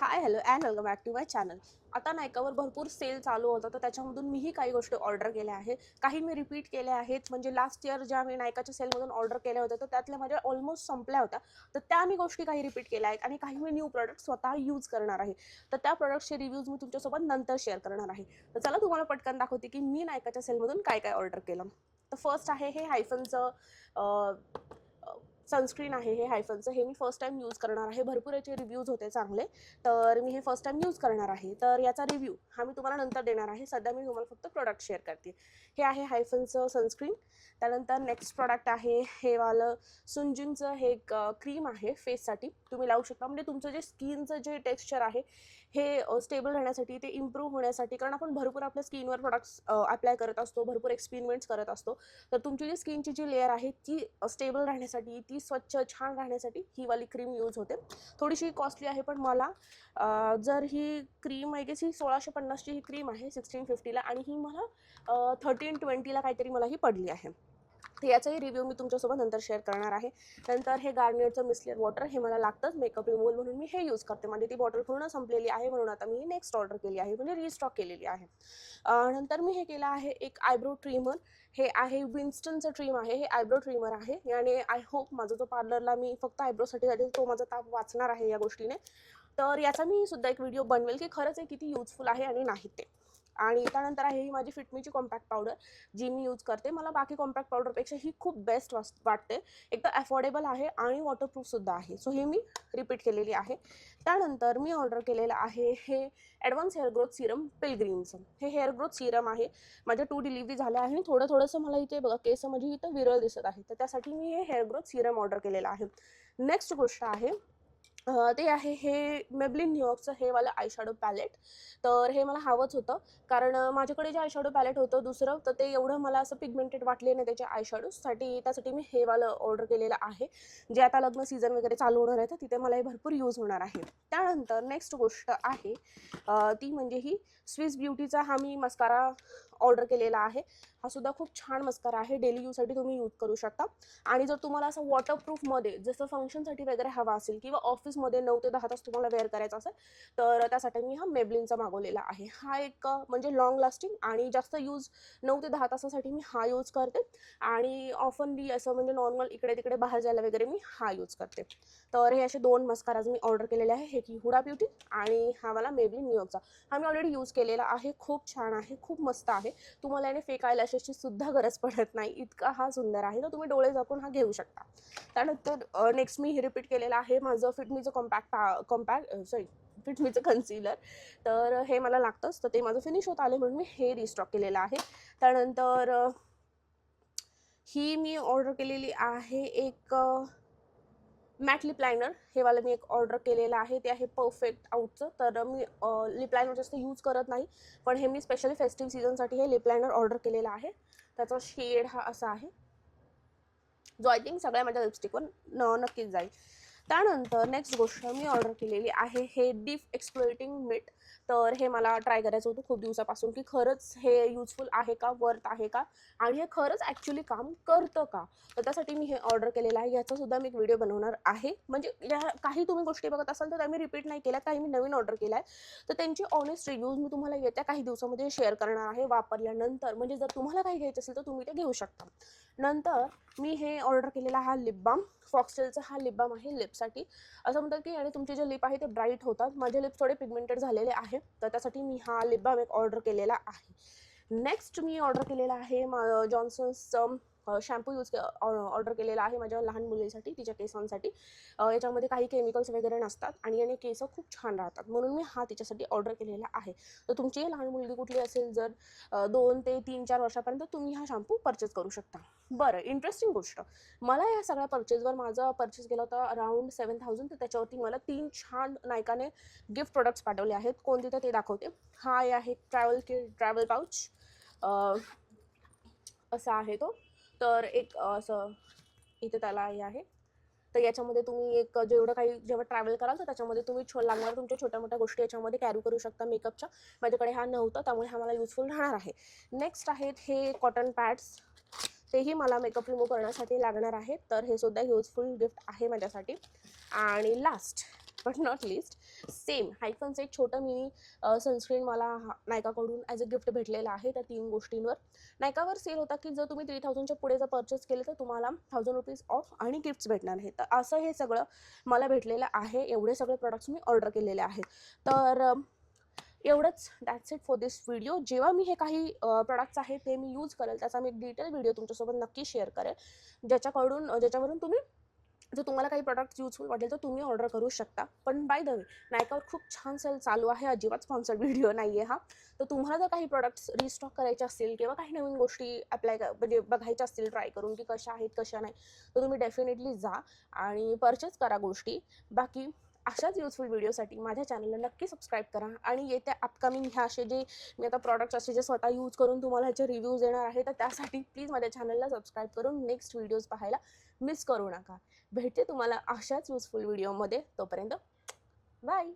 High hello and welcome back to my channel. आता नायकावर भरपूर सेल चालू होता, तर त्याच्यामधून मीही काही गोष्टी ऑर्डर केल्या आहेत. काही मी रिपीट केल्या आहेत, म्हणजे लास्ट इयर ज्या मी नायकाच्या सेलमधून ऑर्डर केल्या होत्या तर त्यातल्या माझ्या ऑलमोस्ट संपल्या होत्या. तर त्या मी गोष्टी काही रिपीट केल्या आहेत आणि काही मी न्यू प्रोडक्ट स्वतः यूज करणार आहे. तर त्या प्रोडक्टचे रिव्ह्यूज मी तुमच्यासोबत नंतर शेअर करणार आहे. तर चला तुम्हाला पटकन दाखवते की मी नायकाच्या सेलमधून काय काय ऑर्डर केलं. तर फर्स्ट आहे हे हायफनचं सनस्क्रीन आहे. हे हायफनचं हे मी फर्स्ट टाइम यूज करणार आहे. भरपूर याचे रिव्ह्यूज होते चांगले, तर मी हे फर्स्ट टाइम यूज करणार आहे. तर याचा रिव्ह्यू हा मी तुम्हाला नंतर देणार आहे. सध्या मी तुम्हाला फक्त प्रोडक्ट शेअर करते. हे आहे हायफनचं सनस्क्रीन. त्यानंतर नेक्स्ट प्रोडक्ट आहे हे वालं सुंजिनचं हे क्रीम आहे फेससाठी. तुम्ही लावू शकता, म्हणजे तुमचं जे स्किनचं जे टेक्स्चर आहे हे स्टेबल राहण्यासाठी, ते इम्प्रूव्ह होण्यासाठी, कारण आपण भरपूर आपल्या स्किनवर प्रोडक्ट्स अप्लाय करत असतो, भरपूर एक्सपेरिमेंट्स करत असतो. तर तुमची जी स्किनची जी लेअर आहे ती स्टेबल राहण्यासाठी, ती स्वच्छ छान राहण्यासाठी ही वाली क्रीम यूज होते. थोडीशी कॉस्टली आहे, पण मला जर ही क्रीम आय गेस ही 1650ची ही क्रीम आहे 1650ला, आणि ही मला 1320ला काहीतरी मला ही पडली आहे. तर याचाही रिव्ह्यू मी तुमच्यासोबत नंतर शेअर करणार आहे. नंतर हे गार्नियरचं मिसलेर वॉटर हे मला लागतंच मेकअप रिमूव्हल म्हणून मी हे यूज करते. म्हणजे ती बॉटल पूर्ण संपलेली आहे, म्हणून आता मी नेक्स्ट ऑर्डर केली आहे, म्हणजे रिस्टॉक केलेली आहे. नंतर मी हे केलं आहे एक आयब्रो ट्रिमर. हे आहे विन्स्टनचं ट्रिम आहे. हे आयब्रो ट्रिमर आहे आणि आय होप माझा जो पार्लरला मी फक्त आयब्रोसाठी जाते तो माझा ताप वाचणार आहे या गोष्टीने. तर याचा मी सुद्धा एक व्हिडिओ बनवेल की खरंच हे किती युजफुल आहे आणि नाही ते. आणि त्यानंतर आहे ही माझी फिटमीची कॉम्पॅक्ट पावडर, जी मी यूज करते. मला बाकी कॉम्पॅक्ट पावडरपेक्षा ही खूप बेस्ट वाटते. एक तर अफोर्डेबल आहे आणि वॉटरप्रूफसुद्धा आहे. सो हे मी रिपीट केलेली आहे. त्यानंतर मी ऑर्डर केलेलं आहे हे ॲडव्हान्स हेअर ग्रोथ सिरम पिलग्रीमचं. हे हेअर ग्रोथ सिरम आहे. माझ्या 2 डिलिव्हरी झाल्या आहे. थोडंसं मला इथे बघा केस माझी इथं विरळ दिसत आहे, तर त्यासाठी मी हे हेअर ग्रोथ सिरम ऑर्डर केलेलं आहे. नेक्स्ट गोष्ट आहे ते आहे हे मेबलिन न्यूयॉर्कचं हे वालं आयशॅडो पॅलेट. तर हे मला हवंच होतं, कारण माझ्याकडे जे आयशॅडो पॅलेट होतं दुसरं, तर ते एवढं मला असं पिगमेंटेड वाटले नाही त्याच्या आयशॅडोसाठी. त्यासाठी मी हे वालं ऑर्डर केलेलं आहे, जे आता लग्न सीझन वगैरे चालू होणार आहे, तर तिथे मला हे भरपूर यूज होणार आहे. त्यानंतर नेक्स्ट गोष्ट आहे ती म्हणजे ही स्विस ब्युटीचा हा मी मस्कारा ऑर्डर केलेला आहे. हा सुद्धा खूप छान मस्कारा आहे. डेली यूजसाठी तुम्ही यूज करू शकता. आणि जर तुम्हाला असं वॉटरप्रूफमध्ये जसं फंक्शनसाठी वगैरे हवा असेल किंवा ऑफिसमध्ये 9 ते 10 तास तुम्हाला वेअर करायचा असेल, तर त्यासाठी मी हा मेबलिनचा मागवलेला आहे. हा एक म्हणजे लॉंग लास्टिंग आणि जास्त यूज 9 ते 10 तासासाठी मी हा यूज करते. आणि ऑफनली असं म्हणजे नॉर्मल इकडे तिकडे बाहेर जायला वगैरे मी हा यूज करते. तर हे असे 2 मस्काराज मी ऑर्डर केलेले आहे. हे की हुडा ब्युटी आणि हा वाला मेबलिन न्यूयॉर्कचा. हा मी ऑलरेडी यूज केलेला आहे. खूप छान आहे, खूप मस्त आहे. तुम्हाला याने फेक आयलॅशेसची सुद्धा गरज पडत नाही, इतका हा सुंदर आहे. तर तुम्ही डोळे झाकून हा घेऊ शकता. त्यानंतर नेक्स्ट मी हे रिपीट केलेलं आहे माझं फिटमीचं फिटमीचं कन्सिलर. तर हे मला लागतंच, तर ते माझं फिनिश होत आले म्हणून मी हे रिस्टॉक केलेलं आहे. त्यानंतर ही मी ऑर्डर केलेली आहे एक मॅट लिप लायनर. हे वाला मी एक ऑर्डर केलेलं आहे, ते आहे परफेक्ट आउटचं. तर मी लिप लायनर जास्त यूज करत नाही, पण हे मी स्पेशली फेस्टिव्ह सीझनसाठी हे लिप लायनर ऑर्डर केलेलं आहे. त्याचा शेड हा असा आहे, जो आय थिंक सगळ्या माझ्या लिपस्टिकवर नक्कीच जाईल. त्यानंतर नेक्स्ट गोष्ट मी ऑर्डर केलेली आहे हे डीप एक्सप्लोरेटिंग मिट. तर हे मला ट्राय करायचं होतं खूप दिवसापासून की खरंच हे युजफुल आहे का, वर्थ आहे का, आणि हे खरंच ॲक्च्युली काम करतं का. तर त्यासाठी मी हे ऑर्डर केलेलं आहे. याचासुद्धा मी एक व्हिडिओ बनवणार आहे. म्हणजे या काही तुम्ही गोष्टी बघत असाल तर त्या मी रिपीट नाही केल्या, काही मी नवीन ऑर्डर केल्या आहे. तर त्यांची ऑनेस्ट रिव्ह्यूज मी तुम्हाला येत्या काही दिवसामध्ये शेअर करणार आहे वापरल्यानंतर. म्हणजे जर तुम्हाला काही घ्यायचं असेल तर तुम्ही ते घेऊ शकता. नंतर मी हे ऑर्डर केलेला हा लिप बाम. फॉक्सटेलचा हा लिप बाम आहे लिपसाठी. असं म्हणतात की आणि तुमचे जे लिप आहे ते ब्राईट होतात. माझे लिप्स थोडे पिगमेंटेड झालेले आहे, तर त्यासाठी मी हा लिप बाम एक ऑर्डर केलेला आहे. नेक्स्ट मी ऑर्डर केलेला आहे जॉन्सन्सचं शॅम्पू ऑर्डर केलेला आहे माझ्या लहान मुलीसाठी, तिच्या केसांसाठी. याच्यामध्ये काही केमिकल्स वगैरे नसतात आणि याने केस खूप छान राहतात, म्हणून मी हा तिच्यासाठी ऑर्डर केलेला आहे. तर तुमची लहान मुलगी कुठली असेल, जर 2 ते 3-4 वर्षापर्यंत तुम्ही हा शॅम्पू परचेस करू शकता. बरं, इंटरेस्टिंग गोष्ट, मला या सगळ्या परचेसवर माझा परचेस गेला होता अराउंड 7000. तर त्याच्यावरती मला 3 छान नायकाने गिफ्ट प्रोडक्ट्स पाठवले आहेत. कोणते तर ते दाखवते. हा आहे ट्रॅव्हल पाऊच. असा आहे तो. तर एक असं इथे त्याला हे आहे. तर याच्यामध्ये तुम्ही एक जेवढं काही जेव्हा ट्रॅव्हल कराल तर त्याच्यामध्ये तुम्ही लागणाऱ्या तुमच्या छोट्या मोठ्या गोष्टी याच्यामध्ये कॅरी करू शकता मेकअपच्या. माझ्याकडे हा नव्हता, त्यामुळे हा मला युजफुल राहणार आहे. नेक्स्ट आहेत हे कॉटन पॅड्स. तेही मला मेकअप रिमूव्ह करण्यासाठी लागणार आहेत. तर हे सुद्धा युजफुल गिफ्ट आहे माझ्यासाठी. आणि last but not least, same हायफनचं एक छोटं मिनी सनस्क्रीन मला नायकाकडून ॲज अ गिफ्ट भेटलेलं आहे. त्या 3 गोष्टींवर नायकावर सेल होता की जर तुम्ही 3000च्या पुढे जर परचेस केलं तर तुम्हाला ₹1000 ऑफ आणि गिफ्ट्स भेटणार आहे. तर असं हे सगळं मला भेटलेलं आहे. एवढे सगळे प्रॉडक्ट्स मी ऑर्डर केलेले आहेत. तर एवढंच, that's it for this video. जेव्हा मी हे काही प्रॉडक्ट्स आहेत ते मी यूज करेल त्याचा मी एक डिटेल व्हिडिओ तुमच्यासोबत नक्की शेअर करेल, ज्याच्यावरून तुम्ही जर तुम्हाला काही प्रॉडक्ट युजफुल वाटेल तर तुम्ही ऑर्डर करू शकता. पण बाय द वे नायकावर खूप छान सेल चालू आहे, अजिबात स्पॉन्सर्ड व्हिडिओ नाही आहे हा. तर तुम्हाला जर काही प्रॉडक्ट्स रिस्टॉक करायचे असतील किंवा काही नवीन गोष्टी म्हणजे बघायच्या असतील ट्राय करून की कशा आहेत कशा नाही, तर तुम्ही डेफिनेटली जा आणि परचेस करा गोष्टी. बाकी अशाच युजफुल व्हिडिओसाठी माझ्या चॅनलला नक्की सबस्क्राईब करा. आणि येत्या अपकमिंग ह्या असे जे मी आता प्रॉडक्ट्स असे जे स्वतः यूज करून तुम्हाला ह्याचे रिव्ह्यूज देणार आहे, तर त्यासाठी प्लीज माझ्या चॅनलला सबस्क्राईब करून नेक्स्ट व्हिडिओज पाहायला मिस करू नका. भेटते तुम्हाला अशाच युजफुल व्हिडिओमध्ये. तोपर्यंत बाय.